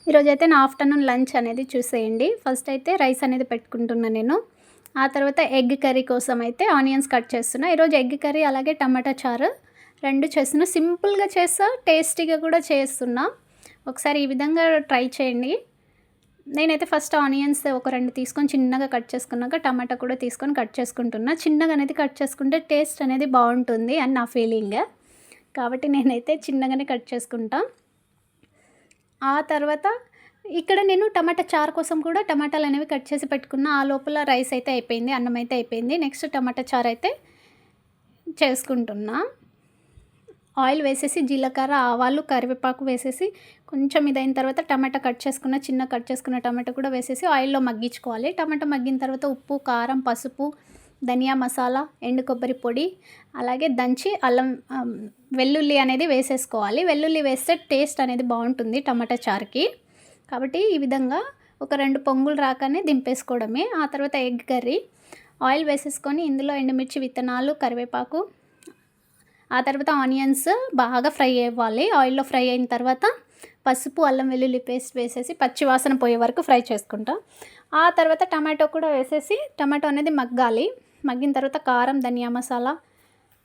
ఈరోజైతే నా afternoon lunch అనేది చూసేయండి. ఫస్ట్ అయితే రైస్ అనేది పెట్టుకుంటున్నా నేను. ఆ తర్వాత ఎగ్ కర్రీ కోసం అయితే ఆనియన్స్ కట్ చేస్తున్నా. ఈరోజు ఎగ్ కర్రీ అలాగే టమాటా చారు 2 చేస్తున్నా. సింపుల్‌గా చేస్తా, టేస్టీగా కూడా చేస్తున్నా. ఒకసారి ఈ విధంగా ట్రై చేయండి. నేనైతే ఫస్ట్ ఆనియన్స్ ఒక 2 తీసుకొని చిన్నగా కట్ చేసుకున్నాక టమాటా కూడా తీసుకొని కట్ చేసుకుంటున్నా. చిన్నగా అనేది కట్ చేసుకుంటే టేస్ట్ అనేది బావుంటుంది అని నా ఫీలింగ్. కాబట్టి నేనైతే చిన్నగానే కట్ చేసుకుంటా. ఆ తర్వాత ఇక్కడ నేను టమాటా చారు కోసం కూడా టమాటాలనేవి కట్ చేసి పెట్టుకున్నా. ఆ లోపల రైస్ అయితే అయిపోయింది. అన్నం అయితే అయిపోయింది. నెక్స్ట్ టమాటా చారు అయితే చేసుకుంటున్నా. ఆయిల్ వేసేసి జీలకర్ర, ఆవాలు, కరివేపాకు వేసేసి కొంచెం ఇదైన తర్వాత టమాటా కట్ చేసుకున్న టమాటా కూడా వేసేసి ఆయిల్‌లో మగ్గించుకోవాలి. టమాటా మగ్గిన తర్వాత ఉప్పు, కారం, పసుపు, ధనియా మసాలా, ఎండు కొబ్బరి పొడి, అలాగే దంచి వెల్లుల్లి అనేది వేసేసుకోవాలి. వెల్లుల్లి వేస్తే టేస్ట్ అనేది బావుంటుంది టమాటా చారుకి. కాబట్టి ఈ విధంగా ఒక 2 పొంగులు రాగానే దింపేసుకోవడమే. ఆ తర్వాత ఎగ్ కర్రీ ఆయిల్ వేసేసుకొని ఇందులో ఎండుమిర్చి విత్తనాలు, కరివేపాకు, ఆ తర్వాత ఆనియన్స్ బాగా ఫ్రై అవ్వాలి. ఆయిల్‌లో ఫ్రై అయిన తర్వాత పసుపు, అల్లం వెల్లుల్లి పేస్ట్ వేసేసి పచ్చి వాసన పోయే వరకు ఫ్రై చేసుకుంటా. ఆ తర్వాత టమాటో కూడా వేసేసి టమాటో అనేది మగ్గాలి. మగ్గిన తర్వాత కారం, ధనియా మసాలా,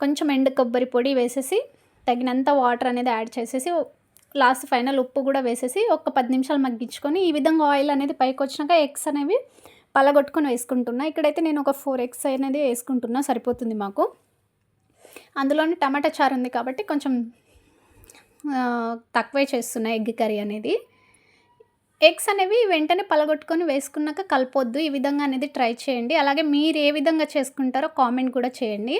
కొంచెం ఎండు కొబ్బరి పొడి వేసేసి తగినంత వాటర్ అనేది యాడ్ చేసేసి లాస్ట్ ఫైనల్ ఉప్పు కూడా వేసేసి ఒక 10 నిమిషాలు మగ్గించుకొని ఈ విధంగా ఆయిల్ అనేది పైకొచ్చినాక ఎగ్స్ అనేవి పలగొట్టుకొని వేసుకుంటున్నా. ఇక్కడైతే నేను ఒక 4 ఎగ్స్ అనేది వేసుకుంటున్నా, సరిపోతుంది మాకు. అందులోనే టమాటా చారు ఉంది కాబట్టి కొంచెం తక్కువే చేస్తున్నా ఎగ్ కర్రీ అనేది. ఎగ్స్ అనేవి వెంటనే పలగొట్టుకొని వేసుకున్నాక కలపొద్దు. ఈ విధంగా అనేది ట్రై చేయండి. అలాగే మీరు ఏ విధంగా చేసుకుంటారో కామెంట్ కూడా చేయండి.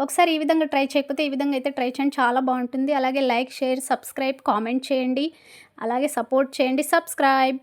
ఒకసారి ఈ విధంగా ట్రై చేయకపోతే ఈ విధంగా అయితే ట్రై చేయండి. చాలా బాగుంటుంది. అలాగే లైక్, షేర్, సబ్స్క్రైబ్, కామెంట్ చేయండి. అలాగే సపోర్ట్ చేయండి. సబ్స్క్రైబ్.